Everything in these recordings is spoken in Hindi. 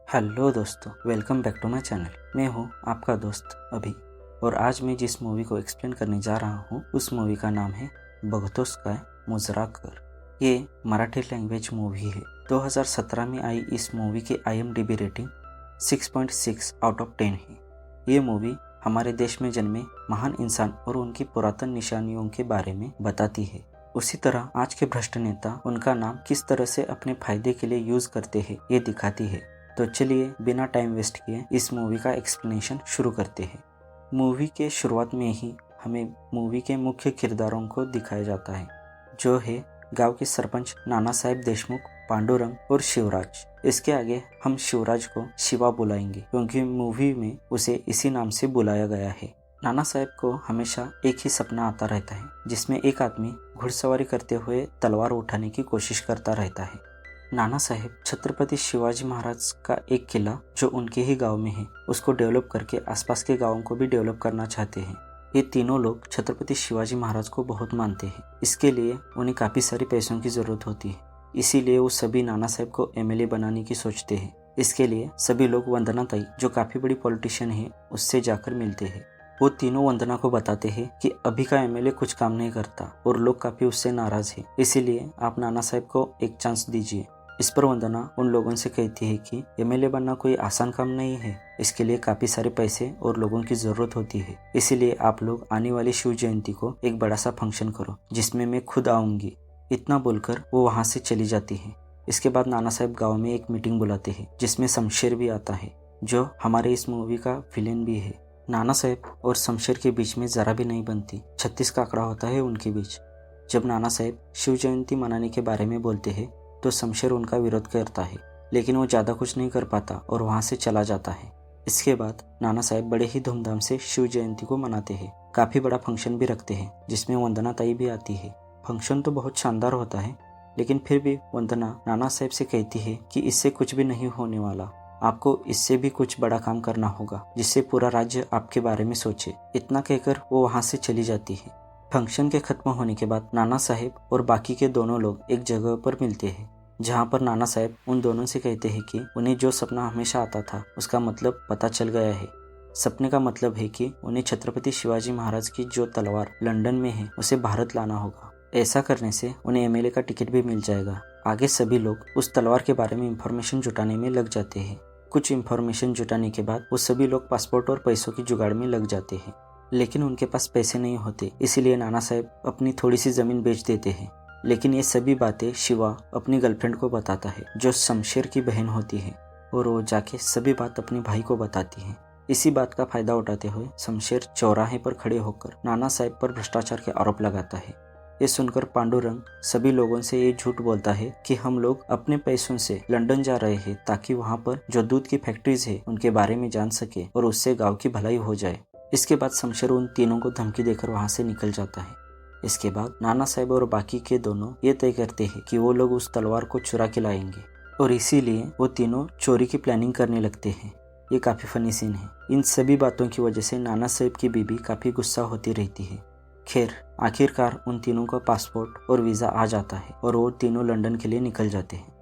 हेलो दोस्तों, welcome back to my channel. मैं हूं आपका दोस्त अभी और आज मैं जिस मूवी को एक्सप्लेन करने जा रहा हूं उस मूवी का नाम है बघतोस काय मुजरा कर। ये मराठी लैंग्वेज मूवी है। 2017 में आई इस मूवी की IMDb रेटिंग 6.6 आउट ऑफ 10 है। ये मूवी हमारे देश में जन्मे महान इंसान और उनकी पुरातन निशानियों के बारे में बताती है। उसी तरह आज के भ्रष्ट नेता उनका नाम किस तरह से अपने फायदे के लिए यूज करते हैं ये दिखाती है। तो चलिए बिना टाइम वेस्ट किए इस मूवी का एक्सप्लेनेशन शुरू करते हैं। मूवी के शुरुआत में ही हमें मूवी के मुख्य किरदारों को दिखाया जाता है, जो है गांव के सरपंच नाना साहेब देशमुख, पांडुरंग और शिवराज। इसके आगे हम शिवराज को शिवा बुलाएंगे क्योंकि मूवी में उसे इसी नाम से बुलाया गया है। नाना साहेब को हमेशा एक ही सपना आता रहता है, जिसमें एक आदमी घुड़सवारी करते हुए तलवार उठाने की कोशिश करता रहता है। नाना साहेब छत्रपति शिवाजी महाराज का एक किला जो उनके ही गांव में है उसको डेवलप करके आसपास के गांवों को भी डेवलप करना चाहते हैं। ये तीनों लोग छत्रपति शिवाजी महाराज को बहुत मानते हैं। इसके लिए उन्हें काफी सारे पैसों की जरूरत होती है, इसीलिए वो सभी नाना साहेब को MLA बनाने की सोचते हैं। इसके लिए सभी लोग वंदना ताई, जो काफी बड़ी पॉलिटिशियन है, उससे जाकर मिलते हैं। वो तीनों वंदना को बताते हैं कि अभी का MLA कुछ काम नहीं करता और लोग काफी उससे नाराज हैं, इसीलिए आप नाना साहेब को एक चांस दीजिए। इस पर वंदना उन लोगों से कहती है कि MLA बनना कोई आसान काम नहीं है, इसके लिए काफी सारे पैसे और लोगों की जरूरत होती है। इसीलिए आप लोग आने वाली शिव जयंती को एक बड़ा सा फंक्शन करो जिसमें मैं खुद आऊंगी। इतना बोलकर वो वहां से चली जाती है। इसके बाद नाना साहेब गाँव में एक मीटिंग बुलाते हैं जिसमें शमशेर भी आता है, जो हमारे इस मूवी का विलेन भी है। नाना साहेब और शमशेर के बीच में जरा भी नहीं बनती, 36 का आंकड़ा होता है उनके बीच। जब नाना साहेब शिव जयंती मनाने के बारे में बोलते हैं तो शमशेर उनका विरोध करता है, लेकिन वो ज़्यादा कुछ नहीं कर पाता और वहाँ से चला जाता है। इसके बाद नाना साहेब बड़े ही धूमधाम से शिव जयंती को मनाते हैं। काफ़ी बड़ा फंक्शन भी रखते हैं जिसमें वंदना ताई भी आती है। फंक्शन तो बहुत शानदार होता है, लेकिन फिर भी वंदना नाना साहेब से कहती है कि इससे कुछ भी नहीं होने वाला, आपको इससे भी कुछ बड़ा काम करना होगा जिससे पूरा राज्य आपके बारे में सोचे। इतना कहकर वो वहाँ से चली जाती है। फंक्शन के खत्म होने के बाद नाना साहेब और बाकी के दोनों लोग एक जगह पर मिलते हैं, जहाँ पर नाना साहेब उन दोनों से कहते हैं कि उन्हें जो सपना हमेशा आता था उसका मतलब पता चल गया है। सपने का मतलब है कि उन्हें छत्रपति शिवाजी महाराज की जो तलवार लंदन में है उसे भारत लाना होगा। ऐसा करने से उन्हें MLA का टिकट भी मिल जाएगा। आगे सभी लोग उस तलवार के बारे में इंफॉर्मेशन जुटाने में लग जाते हैं। कुछ इंफॉर्मेशन जुटाने के बाद वो सभी लोग पासपोर्ट और पैसों की जुगाड़ में लग जाते हैं, लेकिन उनके पास पैसे नहीं होते, इसीलिए नाना साहेब अपनी थोड़ी सी जमीन बेच देते हैं। लेकिन ये सभी बातें शिवा अपनी गर्लफ्रेंड को बताता है, जो शमशेर की बहन होती है, और वो जाके सभी बात अपने भाई को बताती है। इसी बात का फायदा उठाते हुए शमशेर चौराहे पर खड़े होकर नाना साहेब पर भ्रष्टाचार के आरोप लगाता है। ये सुनकर पांडुरंग सभी लोगों से ये झूठ बोलता है कि हम लोग अपने पैसों से लंदन जा रहे हैं ताकि वहाँ पर जो दूध की फैक्ट्रीज है उनके बारे में जान सके और उससे गाँव की भलाई हो जाए। इसके बाद शमशेर उन तीनों को धमकी देकर वहां से निकल जाता है। इसके बाद नाना साहेब और बाकी के दोनों ये तय करते हैं कि वो लोग उस तलवार को चुरा के लाएंगे और इसीलिए वो तीनों चोरी की प्लानिंग करने लगते हैं। ये काफी फनी सीन है। इन सभी बातों की वजह से नाना साहेब की बीबी काफी गुस्सा होती रहती है। खैर आखिरकार उन तीनों का पासपोर्ट और वीजा आ जाता है और वो तीनों लंदन के लिए निकल जाते हैं।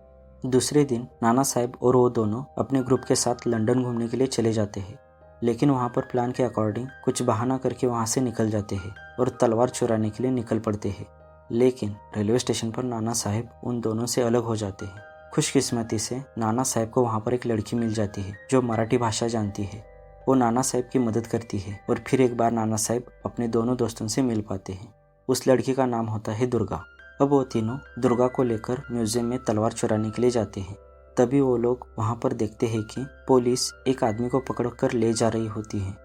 दूसरे दिन नाना साहेब और वो दोनों अपने ग्रुप के साथ लंदन घूमने के लिए चले जाते हैं, लेकिन वहाँ पर प्लान के अकॉर्डिंग कुछ बहाना करके वहाँ से निकल जाते हैं और तलवार चुराने के लिए निकल पड़ते हैं। लेकिन रेलवे स्टेशन पर नाना साहेब उन दोनों से अलग हो जाते हैं। खुशकिस्मती से नाना साहेब को वहाँ पर एक लड़की मिल जाती है जो मराठी भाषा जानती है। वो नाना साहेब की मदद करती है और फिर एक बार नाना साहेब अपने दोनों दोस्तों से मिल पाते हैं। उस लड़की का नाम होता है दुर्गा। अब वो तीनों दुर्गा को लेकर म्यूजियम में तलवार चुराने के लिए जाते हैं। तभी वो लोग वहां पर देखते हैं कि पुलिस एक आदमी को पकड़कर ले जा रही होती है।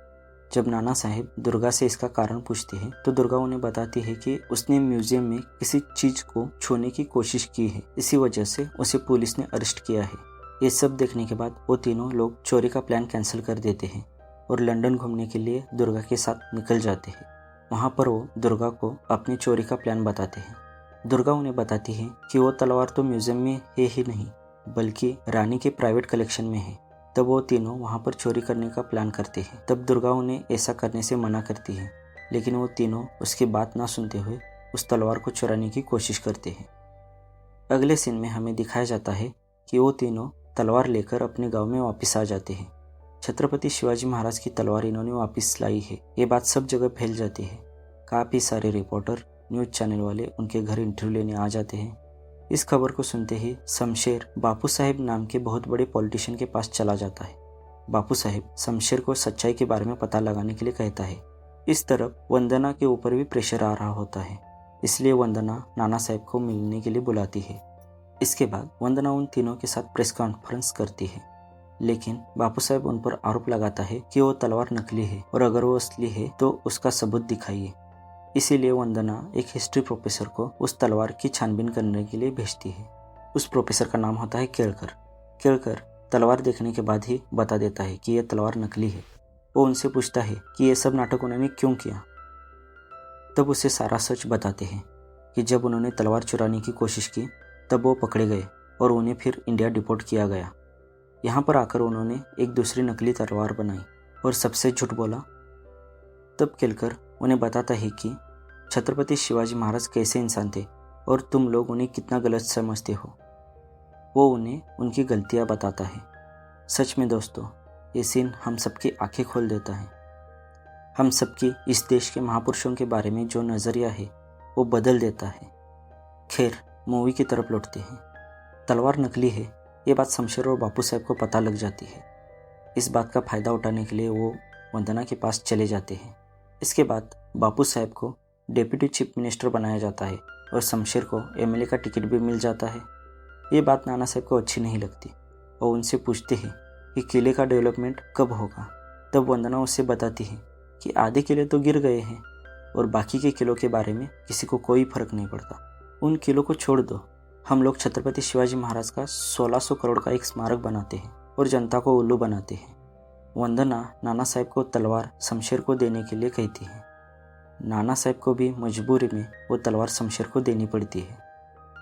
जब नाना साहेब दुर्गा से इसका कारण पूछते हैं तो दुर्गा उन्हें बताती है कि उसने म्यूजियम में किसी चीज को छूने की कोशिश की है, इसी वजह से उसे पुलिस ने अरेस्ट किया है। ये सब देखने के बाद वो तीनों लोग चोरी का प्लान कैंसिल कर देते हैं और लंदन घूमने के लिए दुर्गा के साथ निकल जाते हैं। वहाँ पर वो दुर्गा को अपनी चोरी का प्लान बताते हैं। दुर्गा उन्हें बताती है कि वो तलवार तो म्यूजियम में है ही नहीं, बल्कि रानी के प्राइवेट कलेक्शन में है। तब वो तीनों वहाँ पर चोरी करने का प्लान करते हैं। तब दुर्गा उन्हें ऐसा करने से मना करती है, लेकिन वो तीनों उसकी बात ना सुनते हुए उस तलवार को चुराने की कोशिश करते हैं। अगले सीन में हमें दिखाया जाता है कि वो तीनों तलवार लेकर अपने गांव में वापस आ जाते हैं। छत्रपति शिवाजी महाराज की तलवार इन्होंने वापस लाई है, ये बात सब जगह फैल जाती है। काफ़ी सारे रिपोर्टर, न्यूज़ चैनल वाले उनके घर इंटरव्यू लेने आ जाते हैं। इस खबर को सुनते ही शमशेर बापू साहेब नाम के बहुत बड़े पॉलिटिशियन के पास चला जाता है। बापू साहेब शमशेर को सच्चाई के बारे में पता लगाने के लिए कहता है। इस तरफ वंदना के ऊपर भी प्रेशर आ रहा होता है, इसलिए वंदना नाना साहब को मिलने के लिए बुलाती है। इसके बाद वंदना उन तीनों के साथ प्रेस कॉन्फ्रेंस करती है, लेकिन बापू साहब उन पर आरोप लगाता है कि वो तलवार नकली है और अगर वो असली है तो उसका सबूत दिखाइए। इसीलिए वंदना एक हिस्ट्री प्रोफेसर को उस तलवार की छानबीन करने के लिए भेजती है। उस प्रोफेसर का नाम होता है केळकर। केळकर तलवार देखने के बाद ही बता देता है कि यह तलवार नकली है। वो उनसे पूछता है कि यह सब नाटक उन्होंने क्यों किया। तब उसे सारा सच बताते हैं कि जब उन्होंने तलवार चुराने की कोशिश की तब वो पकड़े गए और उन्हें फिर इंडिया डिपोर्ट किया गया। यहाँ पर आकर उन्होंने एक दूसरी नकली तलवार बनाई और सबसे झूठ बोला। तब केळकर उन्हें बताता है कि छत्रपति शिवाजी महाराज कैसे इंसान थे और तुम लोग उन्हें कितना गलत समझते हो। वो उन्हें उनकी गलतियाँ बताता है। सच में दोस्तों, ये सीन हम सबकी आंखें खोल देता है। हम सबकी इस देश के महापुरुषों के बारे में जो नज़रिया है वो बदल देता है। खैर, मूवी की तरफ लौटते हैं। तलवार नकली है, ये बात शमशेर और बापू साहब को पता लग जाती है। इस बात का फ़ायदा उठाने के लिए वो वंदना के पास चले जाते हैं। इसके बाद बापू साहब को डेप्यूटी चीफ मिनिस्टर बनाया जाता है और शमशेर को एमएलए का टिकट भी मिल जाता है। ये बात नाना साहब को अच्छी नहीं लगती और उनसे पूछते हैं कि किले का डेवलपमेंट कब होगा। तब वंदना उससे बताती है कि आधे किले तो गिर गए हैं और बाकी के किलों के बारे में किसी को कोई फर्क नहीं पड़ता। उन किलों को छोड़ दो, हम लोग छत्रपति शिवाजी महाराज का 1600 करोड़ का एक स्मारक बनाते हैं और जनता को उल्लू बनाते हैं। वंदना नाना साहब को तलवार शमशेर को देने के लिए कहती है। नाना साहब को भी मजबूरी में वो तलवार शमशेर को देनी पड़ती है।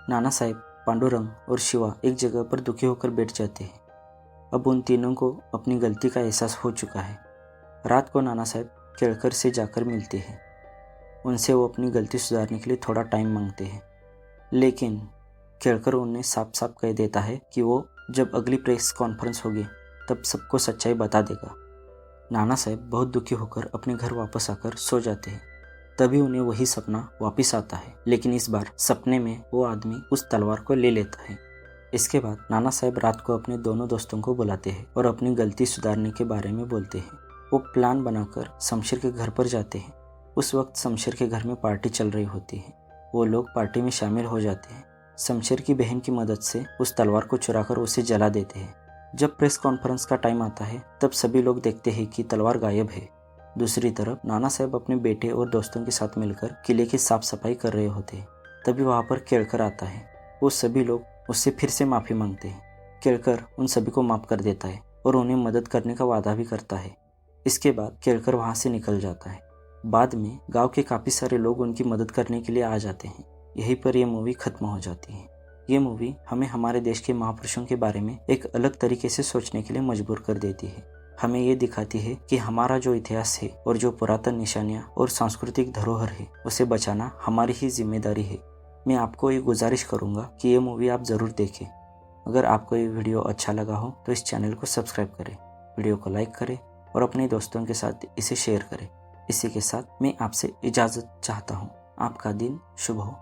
नाना साहब, पांडुरंग और शिवा एक जगह पर दुखी होकर बैठ जाते हैं। अब उन तीनों को अपनी गलती का एहसास हो चुका है। रात को नाना साहब केळकर से जाकर मिलते हैं। उनसे वो अपनी गलती सुधारने के लिए थोड़ा टाइम मांगते हैं, लेकिन केळकर उन्हें साफ साफ कह देता है कि वो जब अगली प्रेस कॉन्फ्रेंस होगी तब सबको सच्चाई बता देगा। नाना साहब बहुत दुखी होकर अपने घर वापस आकर सो जाते हैं। तभी उन्हें वही सपना वापस आता है, लेकिन इस बार सपने में वो आदमी उस तलवार को ले लेता है। इसके बाद नाना साहब रात को अपने दोनों दोस्तों को बुलाते हैं और अपनी गलती सुधारने के बारे में बोलते हैं। वो प्लान बनाकर शमशेर के घर पर जाते हैं। उस वक्त शमशेर के घर में पार्टी चल रही होती है। वो लोग पार्टी में शामिल हो जाते हैं। शमशेर की बहन की मदद से उस तलवार को चुराकर उसे जला देते हैं। जब प्रेस कॉन्फ्रेंस का टाइम आता है तब सभी लोग देखते हैं कि तलवार गायब है। दूसरी तरफ नाना साहब अपने बेटे और दोस्तों के साथ मिलकर किले की साफ सफाई कर रहे होते हैं। तभी वहाँ पर केळकर आता है। वो सभी लोग उससे फिर से माफ़ी मांगते हैं। केळकर उन सभी को माफ़ कर देता है और उन्हें मदद करने का वादा भी करता है। इसके बाद केळकर वहाँ से निकल जाता है। बाद में गांव के काफ़ी सारे लोग उनकी मदद करने के लिए आ जाते हैं। यहीं पर यह मूवी खत्म हो जाती है। ये मूवी हमें हमारे देश के महापुरुषों के बारे में एक अलग तरीके से सोचने के लिए मजबूर कर देती है। हमें ये दिखाती है कि हमारा जो इतिहास है और जो पुरातन निशानियाँ और सांस्कृतिक धरोहर है उसे बचाना हमारी ही जिम्मेदारी है। मैं आपको ये गुजारिश करूँगा कि ये मूवी आप ज़रूर देखें। अगर आपको ये वीडियो अच्छा लगा हो तो इस चैनल को सब्सक्राइब करें, वीडियो को लाइक करें और अपने दोस्तों के साथ इसे शेयर करें। इसी के साथ मैं आपसे इजाज़त चाहता हूँ। आपका दिन शुभ हो।